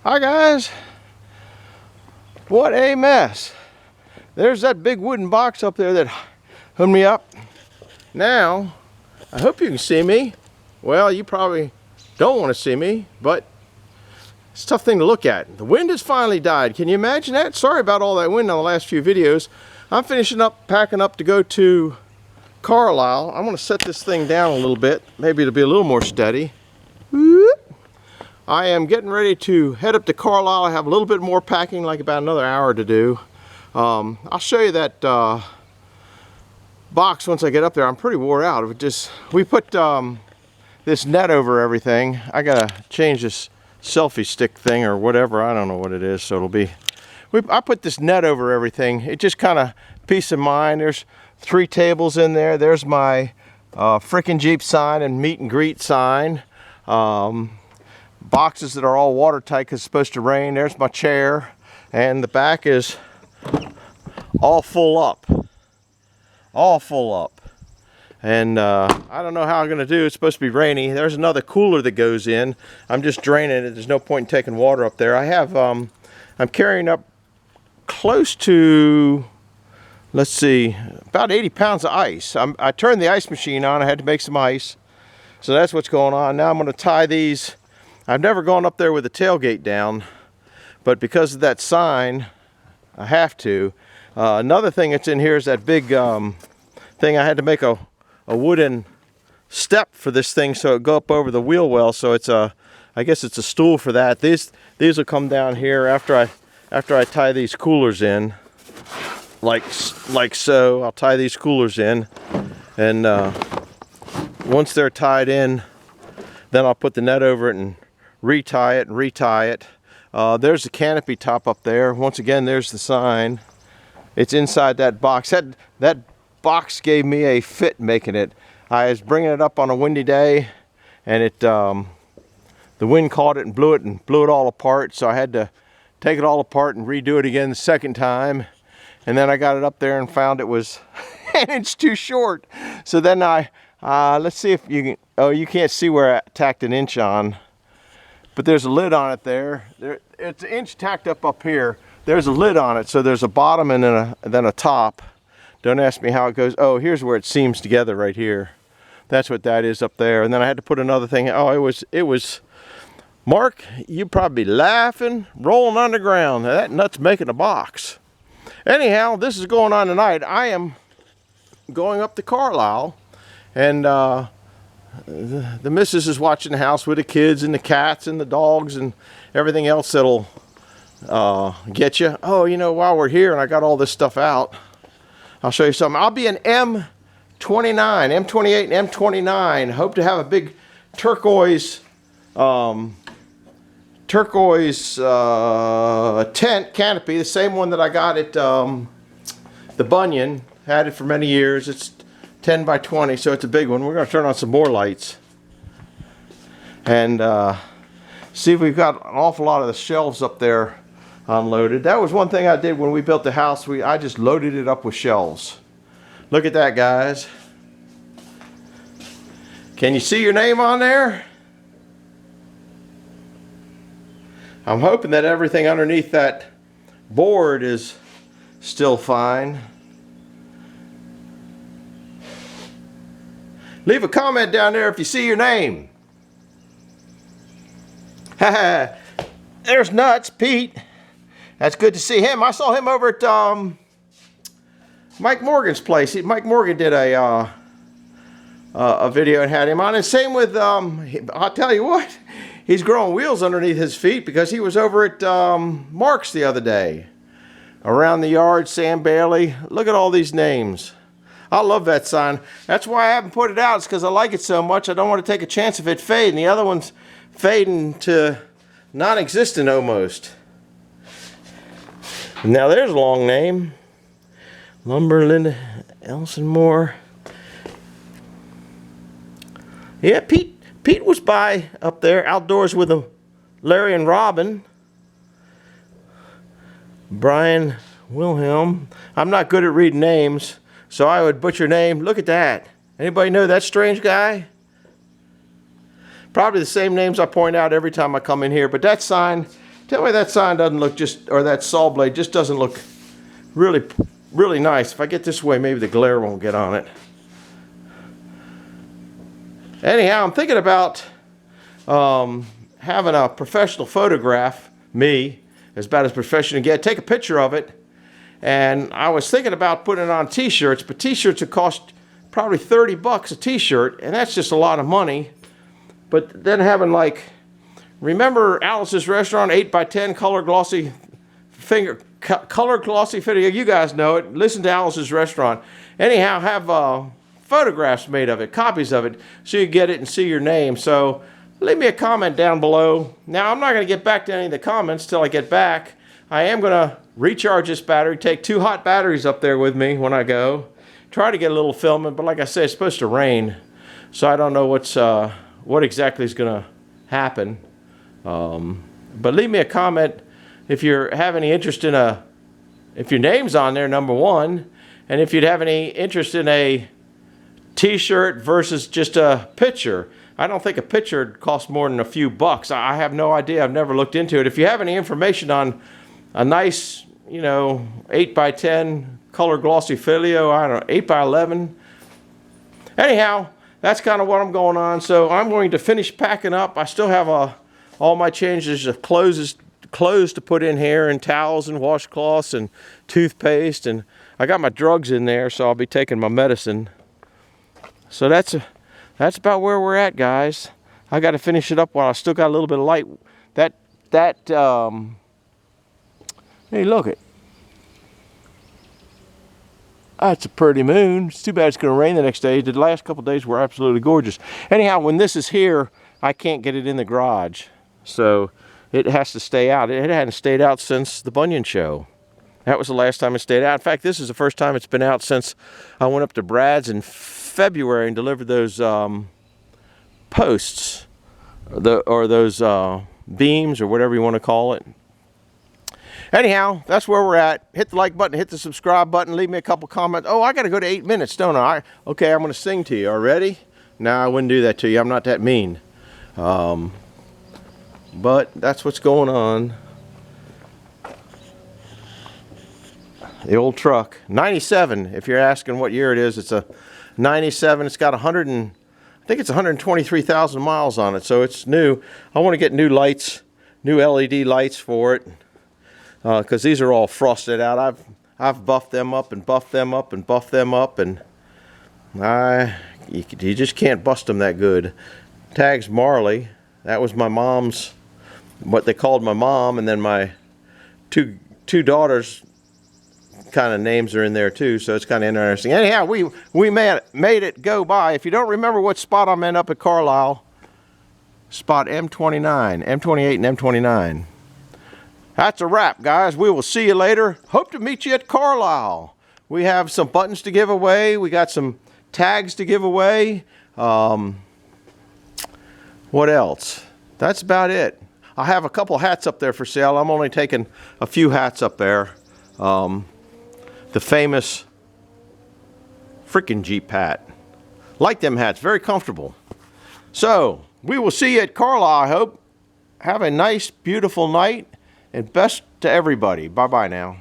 Hi guys, what a mess. There's that big wooden box up there that hung me up. Now, I hope you can see me. Well, you probably don't want to see me, but it's a tough thing to look at. The wind has finally died. Can you imagine that? Sorry about all that wind on the last few videos. I'm finishing up, packing up to go to Carlisle. I'm going to set this thing down a little bit. Maybe it'll be a little more steady. I am getting ready to head up to Carlisle. I have a little bit more packing, like about another hour to do. I'll show you that box once I get up there. I'm pretty wore out. We put this net over everything. I gotta change this selfie stick thing or whatever. I don't know what it is, so it'll be. I put this net over everything. It just kind of peace of mind. There's 3 tables in there. There's my frickin' Jeep sign and meet and greet sign. Boxes that are all watertight because it's supposed to rain. There's my chair, and the back is all full up. And I don't know how I'm gonna do. It's supposed to be rainy. There's another cooler that goes in. I'm just draining it. There's no point in taking water up there. I have I'm carrying up close to, let's see, about 80 pounds of ice. I turned the ice machine on. I had to make some ice, so that's what's going on. Now I'm going to tie these. I've never gone up there with the tailgate down, but because of that sign, I have to. Another thing that's in here is that big thing. I had to make a wooden step for this thing so it go up over the wheel well. So it's I guess it's a stool for that. These will come down here after I tie these coolers in, like so. I'll tie these coolers in, and once they're tied in, then I'll put the net over it and retie it. There's the canopy top up there. Once again, there's the sign. It's inside that box. That box gave me a fit making it. I was bringing it up on a windy day, and the wind caught it and blew it all apart. So I had to take it all apart and redo it again the second time. And then I got it up there and found it was an inch too short. So then let's see if you can. Oh, you can't see where I tacked an inch on. But there's a lid on it there. It's an inch tacked up here. There's a lid on it, so there's a bottom and then a top. Don't ask me how it goes. Oh, here's where it seams together right here. That's what that is up there. And then I had to put another thing. Oh, it was. Mark, you'd probably be laughing, rolling on the ground. That nut's making a box. Anyhow, this is going on tonight. I am going up to Carlisle, and the missus is watching the house with the kids and the cats and the dogs and everything else that'll get you. Oh, you know, while we're here and I got all this stuff out, I'll show you something. I'll be an M29, M28 and M29. Hope to have a big turquoise tent canopy, the same one that I got at the Bunyan. Had it for many years. It's 10 by 20, so it's a big one. We're going to turn on some more lights and see if we've got an awful lot of the shelves up there unloaded. That was one thing I did when we built the house. I just loaded it up with shelves. Look at that, guys. Can you see your name on there? I'm hoping that everything underneath that board is still fine. Leave a comment down there if you see your name. There's Nuts, Pete. That's good to see him. I saw him over at Mike Morgan's place. Mike Morgan did a video and had him on. And same with, I'll tell you what, he's growing wheels underneath his feet because he was over at Mark's the other day. Around the Yard, Sam Bailey. Look at all these names. I love that sign. That's why I haven't put it out. It's because I like it so much. I don't want to take a chance of it fading. The other one's fading to non-existent almost. Now there's a long name. Lumberland Elson Moore. Yeah, Pete was by up there, outdoors with them, Larry and Robin. Brian Wilhelm. I'm not good at reading names, so I would butcher name. Look at that. Anybody know that strange guy? Probably the same names I point out every time I come in here, but that sign Tell me that sign doesn't look or that saw blade just doesn't look really, really nice. If I get this way, maybe the glare won't get on it. Anyhow, I'm thinking about having a professional photograph, me, as about as professional as you get, take a picture of it. And I was thinking about putting it on t-shirts, but t-shirts would cost probably 30 bucks a t-shirt, and that's just a lot of money. But then having like, remember Alice's Restaurant, 8x10 color glossy video, you guys know it, listen to Alice's Restaurant. Anyhow, have photographs made of it, copies of it, so you get it and see your name. So leave me a comment down below. Now, I'm not going to get back to any of the comments till I get back. I am going to recharge this battery, take 2 hot batteries up there with me when I go. Try to get a little filming, but like I said, it's supposed to rain, so I don't know what exactly is going to happen. But leave me a comment if you have any interest in if your name's on there, number one, and if you'd have any interest in a t-shirt versus just a picture. I don't think a picture would cost more than a few bucks. I have no idea. I've never looked into it. If you have any information on a nice, 8x10 color glossy folio, I don't know, 8x11. Anyhow, that's kind of what I'm going on. So I'm going to finish packing up. I still have all my changes of clothes to put in here, and towels and washcloths and toothpaste, and I got my drugs in there, so I'll be taking my medicine. So that's about where we're at, guys. I got to finish it up while I still got a little bit of light. Hey, look it. That's a pretty moon. It's too bad it's going to rain the next day. The last couple of days were absolutely gorgeous. Anyhow, when this is here, I can't get it in the garage. So it has to stay out. It hadn't stayed out since the Bunyan show. That was the last time it stayed out. In fact, this is the first time it's been out since I went up to Brad's in February and delivered those posts, or those beams, or whatever you want to call it. Anyhow, that's where we're at. Hit the like button, hit the subscribe button, leave me a couple comments. Oh, I got to go to 8 minutes, don't I? Okay, I'm going to sing to you. Are you ready? No, I wouldn't do that to you. I'm not that mean. But that's what's going on. The old truck, 97. If you're asking what year it is, it's a 97. It's got I think it's 123,000 miles on it, so it's new. I want to get new lights, new LED lights for it, because these are all frosted out. I've buffed them up and buffed them up and buffed them up, and you just can't bust them that good. Tags Marley. That was my mom's, what they called my mom, and then my two daughters' kind of names are in there too, so it's kind of interesting. Anyhow, we made it go by. If you don't remember what spot I'm in up at Carlisle, spot M29, M28 and M29. That's a wrap, guys. We will see you later. Hope to meet you at Carlisle. We have some buttons to give away. We got some tags to give away. What else? That's about it. I have a couple hats up there for sale. I'm only taking a few hats up there. The famous freaking Jeep hat. Like them hats, very comfortable. So, we will see you at Carlisle, I hope. Have a nice, beautiful night, and best to everybody. Bye-bye now.